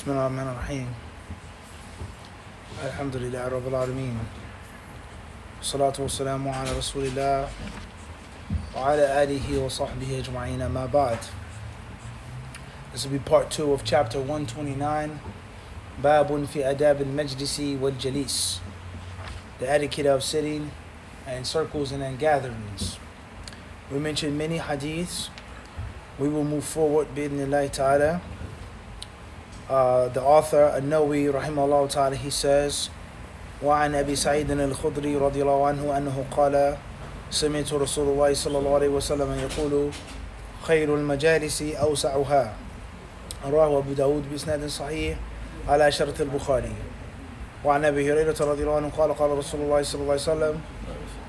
بسم الله الرحمن الرحيم الحمد لله رب العالمين والصلاة والسلام على رسول الله وعلى آله وصحبه أجمعين ما بعد. This will be part 2 of chapter 129, باب في آداب المجلس والجليس, the etiquette of sitting and circles and in gatherings. We mentioned many hadiths. We will move forward بإذن ta'ala. The author النووي رحمه الله تعالى, he says, وعن أبي سعيد الخدري رضي الله عنه أنه قال سمعت رسول الله صلى الله عليه وسلم يقول خير المجالس أوسعها, رواه أبو داود بإسناد صحيح على شرط البخاري. وعن أبي هريرة رضي الله عنه قال قال رسول الله صلى الله عليه وسلم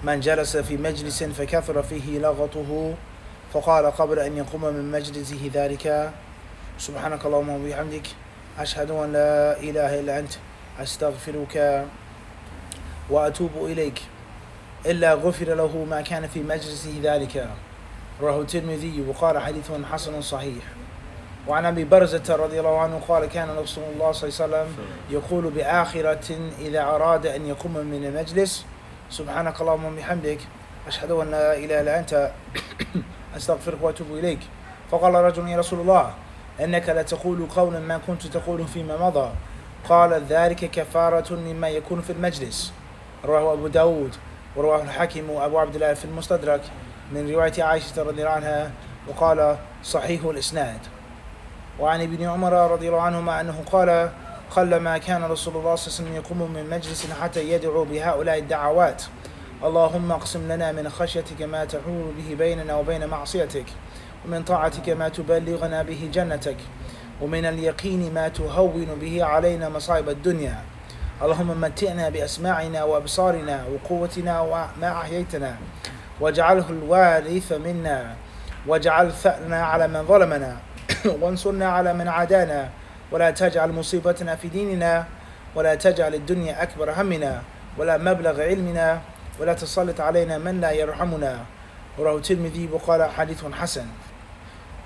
من جلس في مجلس فكثر فيه لغطه فقال قبل أن يقوم من مجلسه ذلك سبحانك اللهم وبحمدك أشهد أن لا إله إلا أنت أستغفرك وأتوب إليك إلا غفر له ما كان في مجلسه ذلك, رواه الترمذي وقال حديث حسن صحيح. وعن أبي برزة رضي الله عنه قال كان رسول الله صلى الله عليه وسلم يقول بآخرة إذا أراد أن يقوم من المجلس سبحانك اللهم وبحمدك أشهد أن لا إله إلا أنت أستغفرك وأتوب إليك. فقال رجل يا رسول الله إنك لا تقول قولا ما كنت تقول فيما مضى, قال ذلك كفارة مما يكون في المجلس, رواه أبو داود ورواه الحاكم وأبو عبد الله في المستدرك من رواية عائشة رضي الله عنها وقال صحيح الإسناد. وعن ابن عمر رضي الله عنهما أنه قال قلما كان رسول الله صلى الله عليه وسلم يقوم من مجلس حتى يدعو بهؤلاء الدعوات اللهم اقسم لنا من خشيتك ما تحول به بيننا وبين معصيتك, ومن طاعتك ما تبلغنا به جنتك, ومن اليقين ما تهون به علينا مصائب الدنيا, اللهم متئنا بأسماعنا وأبصارنا وقوتنا وما أحييتنا واجعله الوارث منا واجعل ثأرنا على من ظلمنا وانصرنا على من عادانا ولا تجعل مصيبتنا في ديننا ولا تجعل الدنيا أكبر همنا ولا مبلغ علمنا ولا تسلط علينا من لا يرحمنا, رواه الترمذي وقال حديث حسن.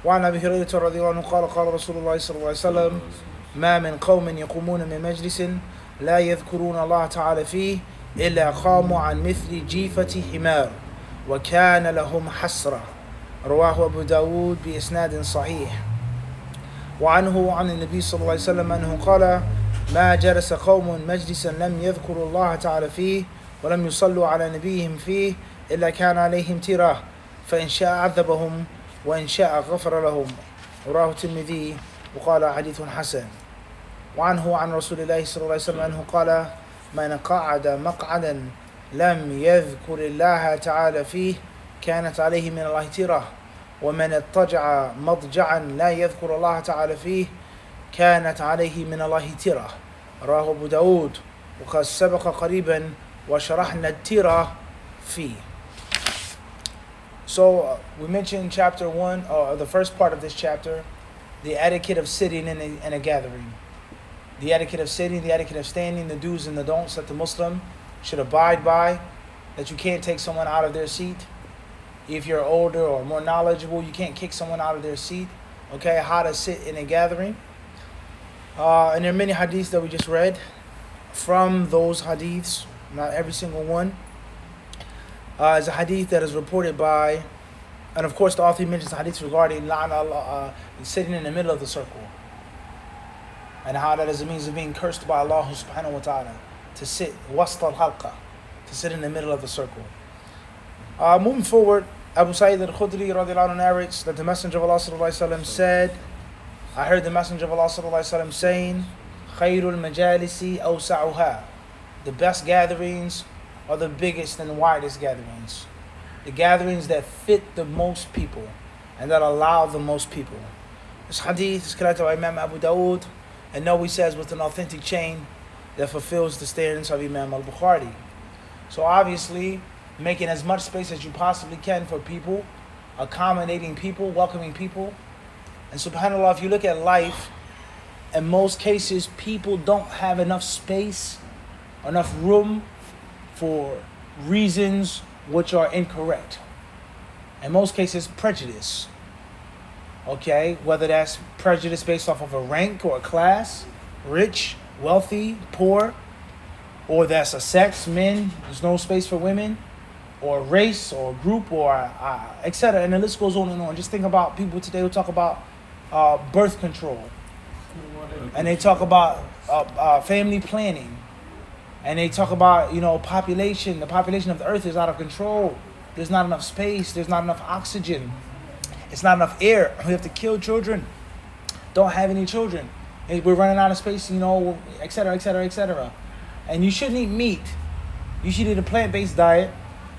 وعن أبي هريرة رضي الله عنه قال قال رسول الله صلى الله عليه وسلم ما من قوم يقومون من مجلس لا يذكرون الله تعالى فيه إلا قاموا عن مثل جيفة حمار وكان لهم حسرة, رواه أبو داود بإسناد صحيح. وعنه عن النبي صلى الله عليه وسلم أنه قال ما جلس قوم مجلسا لم يذكروا الله تعالى فيه ولم يصلوا على نبيهم فيه إلا كان عليهم تيرة فإن شاء عذبهم وإن شاء غفر لهم, رواه الترمذي وقال حديث حسن. وعنه عن رسول الله صلى الله عليه وسلم أنه قال من قعد مقعدا لم يذكر الله تعالى فيه كانت عليه من الله تيرة, ومن اضطجع مضجعا لا يذكر الله تعالى فيه كانت عليه من الله تيرة, رواه أبو داود وقد سبق قريبا وشرحنا التيرة فيه. So we mentioned chapter 1, or the first part of this chapter, the etiquette of sitting in a gathering. The etiquette of sitting, the etiquette of standing, the do's and the don'ts that the Muslim should abide by, that you can't take someone out of their seat. If you're older or more knowledgeable, you can't kick someone out of their seat. Okay, how to sit in a gathering. And there are many hadiths that we just read. From those hadiths, not every single one, is a hadith that is reported by, and of course the author mentions the hadith regarding sitting in the middle of the circle, and how that is a means of being cursed by Allah subhanahu wa ta'ala, to sit wast al-halqa, to sit in the middle of the circle. Moving forward, Abu Sa'id al-Khudri radiallahu anhu narrates that the Messenger of Allah sallallahu alaihi wasallam said, I heard the Messenger of Allah sallallahu alaihi wasallam saying, Khairul majalisi awsa'uha, the best gatherings are the biggest and widest gatherings. The gatherings that fit the most people and that allow the most people. This hadith is collected by Imam Abu Dawood, and Nawawi says with an authentic chain that fulfills the standards of Imam al-Bukhari. So obviously, making as much space as you possibly can for people, accommodating people, welcoming people. And subhanAllah, if you look at life, in most cases, people don't have enough space, enough room for reasons which are incorrect. In most cases, prejudice. Okay, whether that's prejudice based off of a rank or a class, rich, wealthy, poor, or that's a sex, men, there's no space for women, or race, or group, or etc. And the list goes on and on. Just think about people today who talk about birth control, and they talk about family planning, and they talk about population. The population of the earth is out of control. There's not enough space. There's not enough oxygen. It's not enough air. We have to kill children. Don't have any children. We're running out of space, etc., etc., etc. And you shouldn't eat meat. You should eat a plant-based diet,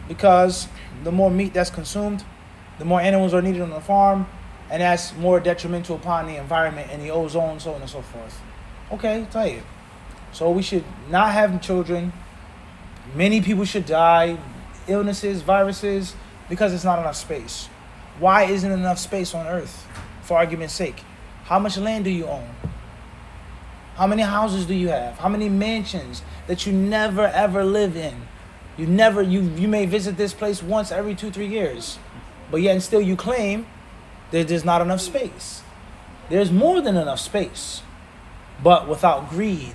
because the more meat that's consumed, the more animals are needed on the farm, and that's more detrimental upon the environment and the ozone, so on and so forth. Okay, tell you. So we should not have children. Many people should die, illnesses, viruses, because it's not enough space. Why isn't enough space on earth? For argument's sake, how much land do you own? How many houses do you have? How many mansions that you never ever live in? You may visit this place once every 2-3 years, but yet and still you claim that there's not enough space. There's more than enough space, but without greed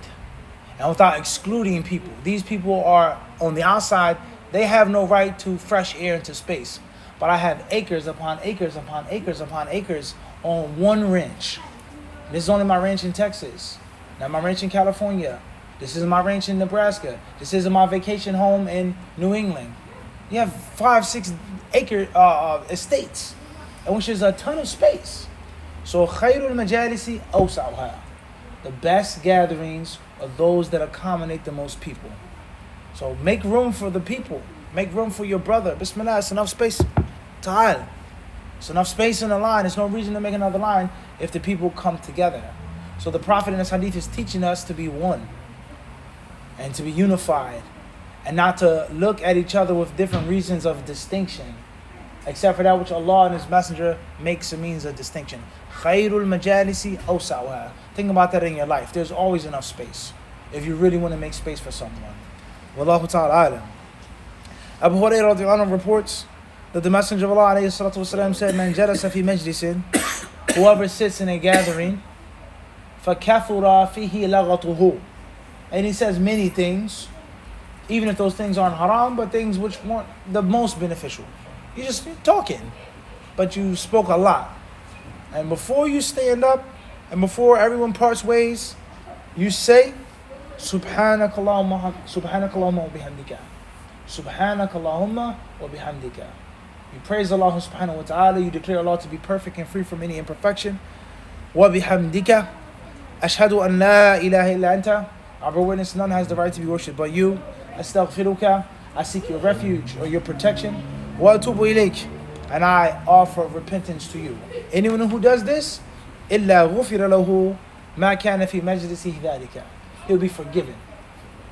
and without excluding people. These people are on the outside. They have no right to fresh air into space. But I have acres upon acres upon acres upon acres on one ranch. This is only my ranch in Texas. Now my ranch in California. This is my ranch in Nebraska. This is my vacation home in New England. You have 5-6 acre estates, which is a ton of space. So khairul majalisi awsa'uha. The best gatherings are those that accommodate the most people. So make room for the people. Make room for your brother. Bismillah, it's enough space. Ta'al. It's enough space in the line. There's no reason to make another line if the people come together. So the Prophet in this hadith is teaching us to be one and to be unified, and not to look at each other with different reasons of distinction, except for that which Allah and His Messenger makes a means of distinction. Khairul majalisi awsa'uha. Think about that in your life. There's always enough space if you really want to make space for someone. Wallahu ta'ala alam. Abu Hurairah radiyallahu anhu reports that the Messenger of Allah alayhi salatu wasalam said, Man jalasa fi majlisin, whoever sits in a gathering, فَكَثُرَ فِيهِ لَغَطُهُ. And he says many things, even if those things aren't haram, but things which weren't the most beneficial. You're just talking, but you spoke a lot. And before you stand up, and before everyone parts ways, you say, Subhanaka Allahumma wa bihamdika. Subhanaka Allahumma wa bihamdika. You praise Allah subhanahu wa ta'ala, you declare Allah to be perfect and free from any imperfection. Wa bihamdika. Ashhadu an la ilaha illa anta. I bear witness none has the right to be worshipped but you. Astaghfiruka. I seek your refuge or your protection. Wa atubu ilayk. And I offer repentance to you. Anyone who does this, illa ghufira lahu ma kana fi majlisihi dhalika. He'll be forgiven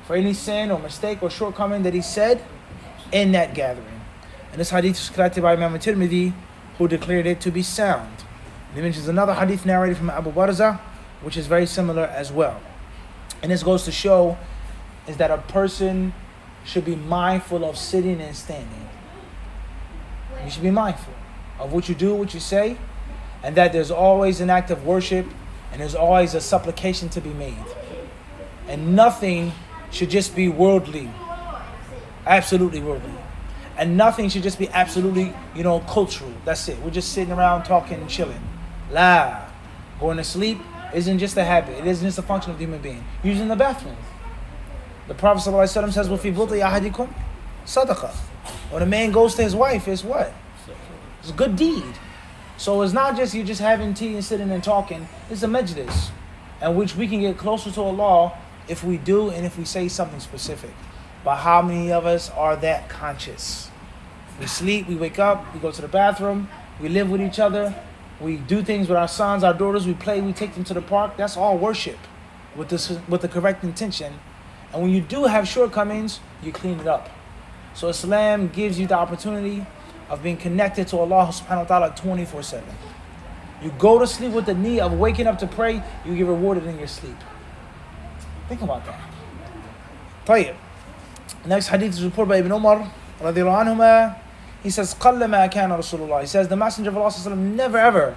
for any sin or mistake or shortcoming that he said in that gathering. And this hadith is collected by Imam Tirmidhi, who declared it to be sound. And he mentions another hadith narrated from Abu Barzah, which is very similar as well. And this goes to show is that a person should be mindful of sitting and standing. You should be mindful of what you do, what you say, and that there's always an act of worship and there's always a supplication to be made. And nothing should just be worldly, absolutely worldly. And nothing should just be absolutely, cultural. That's it. We're just sitting around talking and chilling. La. Going to sleep isn't just a habit. It isn't just a function of the human being. Using the bathroom. The Prophet ﷺ says, وَفِي بُطْءِ أَحَدِكُمْ صَدَقَةٌ. When a man goes to his wife, it's what? It's a good deed. So it's not just you just having tea and sitting and talking. It's a majlis, in which we can get closer to Allah if we do and if we say something specific. But how many of us are that conscious? We sleep, we wake up, we go to the bathroom, we live with each other, we do things with our sons, our daughters, we play, we take them to the park. That's all worship with the correct intention. And when you do have shortcomings, you clean it up. So Islam gives you the opportunity of being connected to Allah subhanahu wa ta'ala 24/7. You go to sleep with the need of waking up to pray, you get rewarded in your sleep. Think about that. طيب. Next hadith is reported by Ibn Umar radiallahu anhuma. He says, قَلَّ مَا كَانَ رَسُولُ اللَّهِ. He says, the Messenger of Allah sallallahu alaihi wasallam never ever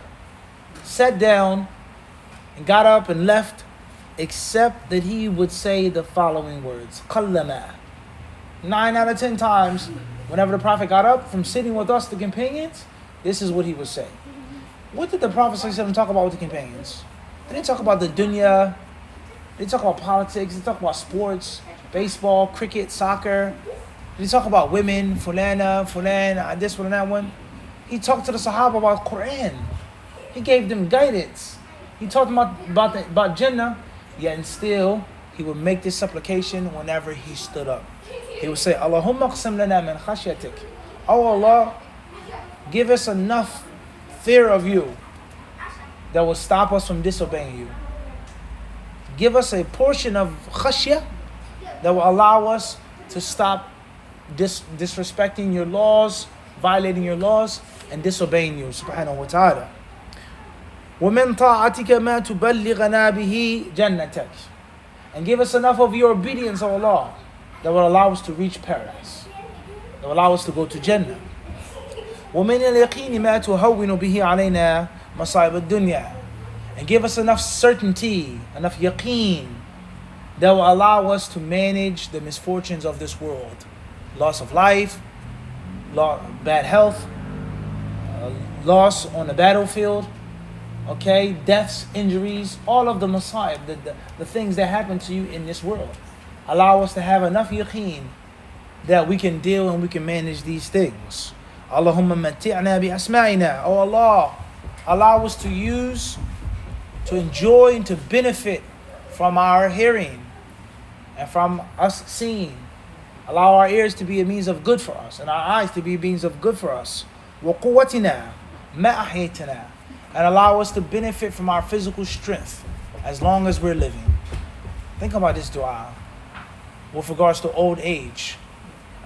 sat down and got up and left, except that he would say the following words. قَلَّمَا 9 out of 10 times, whenever the Prophet got up from sitting with us, the companions, this is what he would say. What did the Prophet ﷺ talk about with the companions? They didn't talk about the dunya. They didn't talk about politics. They didn't talk about sports, baseball, cricket, soccer. They didn't talk about women, fulana, this one and that one. He talked to the Sahaba about Quran. He gave them guidance. He talked about Jannah, yet and still he would make this supplication whenever he stood up. He would say, Allahumma qsim lana min khashyatik. Oh Allah, give us enough fear of you that will stop us from disobeying you. Give us a portion of khashya that will allow us to stop disrespecting your laws, violating your laws, and disobeying you, subhanahu wa ta'ala. وَمِن طَاعَتِكَ مَا تُبَلِّغَنَا بِهِ جَنَّتَكَ. And give us enough of your obedience, O Allah, that will allow us to reach paradise, that will allow us to go to Jannah. وَمِنَ الْيَقِينِ مَا تُهَوِّنُ بِهِ عَلَيْنَا مَصَائِبَ الدُّنْيَا. And give us enough certainty, enough yaqeen, that will allow us to manage the misfortunes of this world. Loss of life, bad health, loss on the battlefield, okay, deaths, injuries, all of the masa'ib, the things that happen to you in this world. Allow us to have enough yaqeen that we can deal and we can manage these things. Allahumma mati'na bi asma'ina. Oh Allah, allow us to use, to enjoy and to benefit from our hearing and from us seeing. Allow our ears to be a means of good for us and our eyes to be a means of good for us. وَقُوَّتِنَا مَا أَحْيَيْتَنَا. And allow us to benefit from our physical strength as long as we're living. Think about this dua with regards to old age,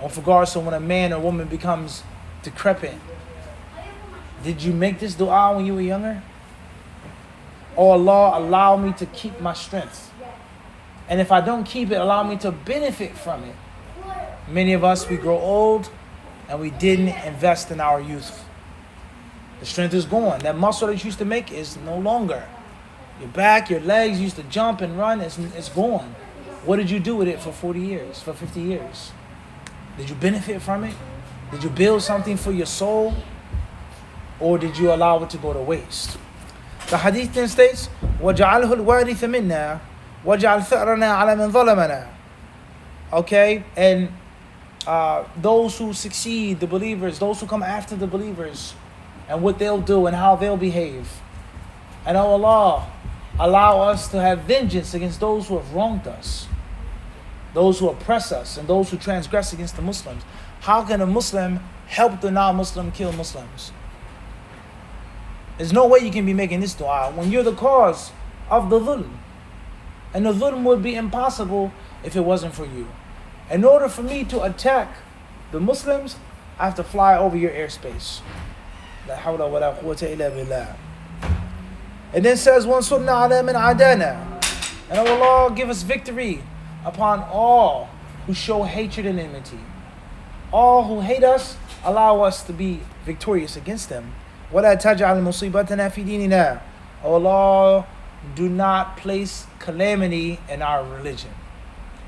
with regards to when a man or woman becomes decrepit. Did you make this dua when you were younger? Oh Allah, allow me to keep my strength. And if I don't keep it, allow me to benefit from it. Many of us, we grow old and we didn't invest in our youth. The strength is gone. That muscle that you used to make is no longer. Your back, your legs used to jump and run, it's gone. What did you do with it for 40 years, for 50 years? Did you benefit from it? Did you build something for your soul? Or did you allow it to go to waste? The hadith then states, وَجَعَلْهُ الْوَارِثَ مِنَّا وَجَعَلْ ثَأْرَنَا عَلَى مَنْ ظَلَمَنَا. Okay, and those who succeed, the believers, those who come after the believers, and what they'll do and how they'll behave. And oh Allah, allow us to have vengeance against those who have wronged us, those who oppress us, and those who transgress against the Muslims. How can a Muslim help the non-Muslim kill Muslims? There's no way you can be making this dua when you're the cause of the dhulm. And the dhulm would be impossible if it wasn't for you. In order for me to attack the Muslims, I have to fly over your airspace. La hawla wa la quwwata illa billah. And then says, وَانْصُرْنَا عَلَى مَنْ عَادَانَا. And Allah give us victory upon all who show hatred and enmity. All who hate us, allow us to be victorious against them. وَلَا تَجْعَلْ مُصِيبَتَنَا فِي دِينِنَا. O Allah, do not place calamity in our religion.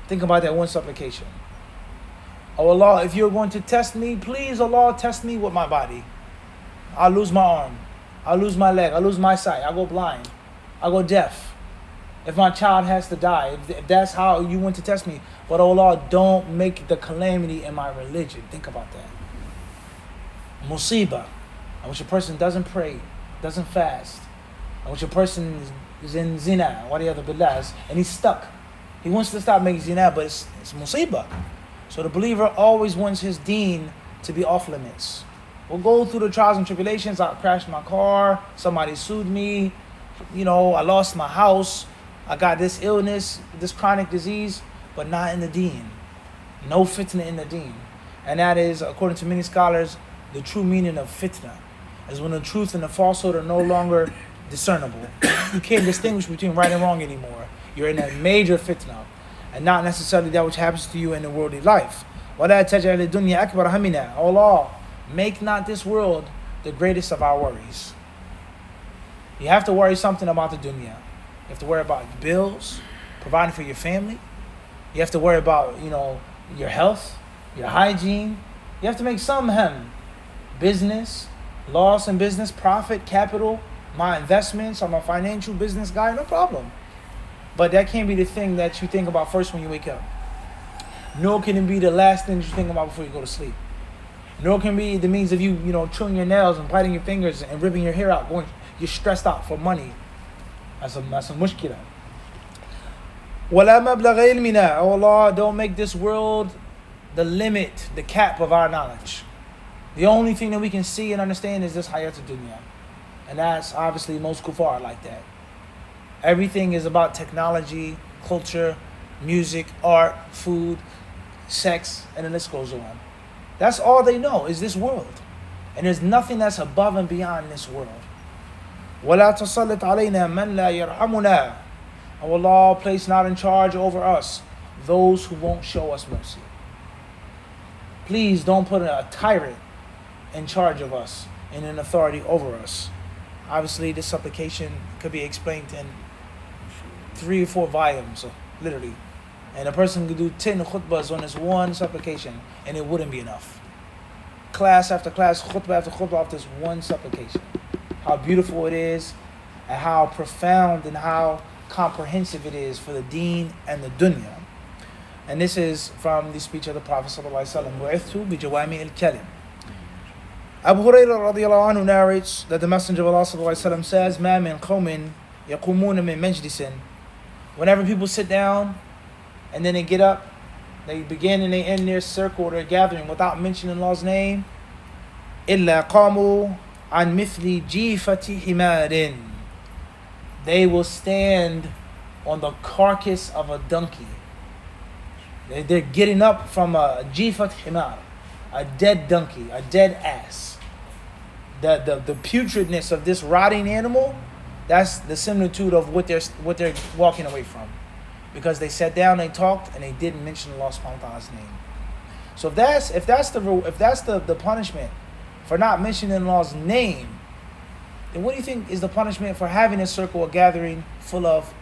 Think about that one supplication. Oh Allah, if you're going to test me, please Allah, test me with my body. I'll lose my arm. I'll lose my leg. I'll lose my sight. I'll go blind. I'll go deaf. If my child has to die, if that's how you want to test me. But oh Allah, don't make the calamity in my religion. Think about that. Musibah. I wish a person doesn't pray, doesn't fast. I wish a person is in zina, waliyadu billah, and he's stuck. He wants to stop making zina, but it's musibah. So the believer always wants his deen to be off limits. We'll go through the trials and tribulations. I crashed my car, somebody sued me, I lost my house, I got this illness, this chronic disease, but not in the deen. No fitna in the deen. And that is, according to many scholars, the true meaning of fitna is when the truth and the falsehood are no longer discernible. You can't distinguish between right and wrong anymore. You're in a major fitna, and not necessarily that which happens to you in the worldly life. وَلَا تَجْعَلِ الدُّنْيَا أَكْبَرَ هَمِّنَا. Allah, make not this world the greatest of our worries. You have to worry something about the dunya. You have to worry about bills, providing for your family. You have to worry about, your health, your hygiene. You have to make some business, loss in business, profit, capital, my investments. I'm a financial business guy, no problem. But that can't be the thing that you think about first when you wake up. Nor can it be the last thing you think about before you go to sleep. Nor can it be the means of you, chewing your nails and biting your fingers and ripping your hair out, you're stressed out for money. That's a mushkila. وَلَا مَبْلَغَ عِلْمِنَا. Oh Allah, don't make this world the limit, the cap of our knowledge. The only thing that we can see and understand is this hayat dunya. And that's obviously most kuffar like that. Everything is about technology, culture, music, art, food, sex, and the list goes on. That's all they know is this world. And there's nothing that's above and beyond this world. وَلَا تَصَلِّتْ عَلَيْنَا مَنْ لَا يَرْحَمُنَا. And Allah, place not in charge over us those who won't show us mercy. Please don't put a tyrant in charge of us and in authority over us. Obviously, this supplication could be explained in 3 or 4 volumes, literally. And a person could do 10 khutbahs on this one supplication, and it wouldn't be enough. Class after class, khutbah after khutbah off this one supplication. How beautiful it is, and how profound and how comprehensive it is for the deen and the dunya. And this is from the speech of the Prophet ﷺ, وَعِثْتُ بِجَوَامِعِ الْكَلِمِ. Abu Hurairah radiallahu anhu narrates that the Messenger of Allah ﷺ says, مَا مِنْ قَوْمٍ يَقُومُونَ مِنْ مَجْلِسٍ. Whenever people sit down and then they get up, they begin and they end their circle or their gathering without mentioning Allah's name, إِلَّا قَامُوا عَنْ مِثْلِ جِيفَةِ حِمَارٍ. They will stand on the carcass of a donkey. They're getting up from a jifat himar, a dead donkey, a dead ass. The putridness of this rotting animal, that's the similitude of what they're walking away from. Because they sat down, they talked, and they didn't mention Allah subhanahu wa ta'ala's name. So if that's the punishment for not mentioning Allah's name, then what do you think is the punishment for having a circle, a gathering full of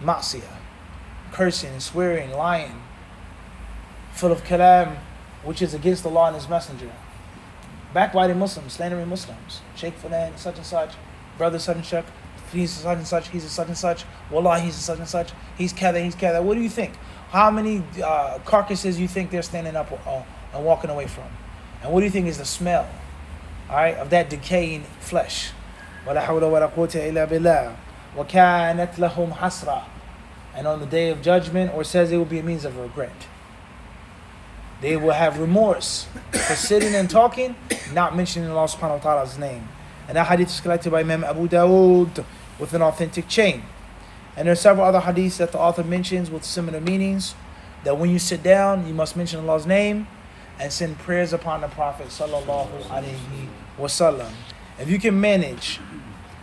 ma'siyah, cursing, swearing, lying, full of kalam, which is against Allah and His Messenger, backbiting Muslims, slandering Muslims, Sheikh Fulan, such and such, brother such and such, he's such and such, he's a such and such, wallah, he's a such and such, he's kada, he's kada. What do you think? How many carcasses you think they're standing up and walking away from? And what do you think is the smell, all right, of that decaying flesh? وَلَا حَوْلَ وَلَا قُوَّةَ إِلَّا بِاللَّهِ وَكَانَتْ لَهُمْ حَسْرَةٌ. And on the day of judgment, or says it will be a means of regret. They will have remorse for sitting and talking, not mentioning Allah subhanahu wa ta'ala's name. And that hadith is collected by Imam Abu Dawood with an authentic chain. And there are several other hadiths that the author mentions with similar meanings, that when you sit down, you must mention Allah's name and send prayers upon the Prophet sallallahu alaihi wasallam. If you can manage,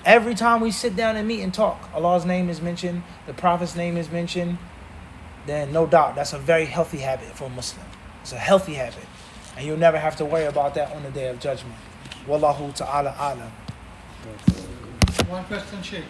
every time we sit down and meet and talk, Allah's name is mentioned, the Prophet's name is mentioned, then no doubt that's a very healthy habit for a Muslim. It's a healthy habit. And you'll never have to worry about that on the day of judgment. Wallahu ta'ala alam. One question, Sheikh.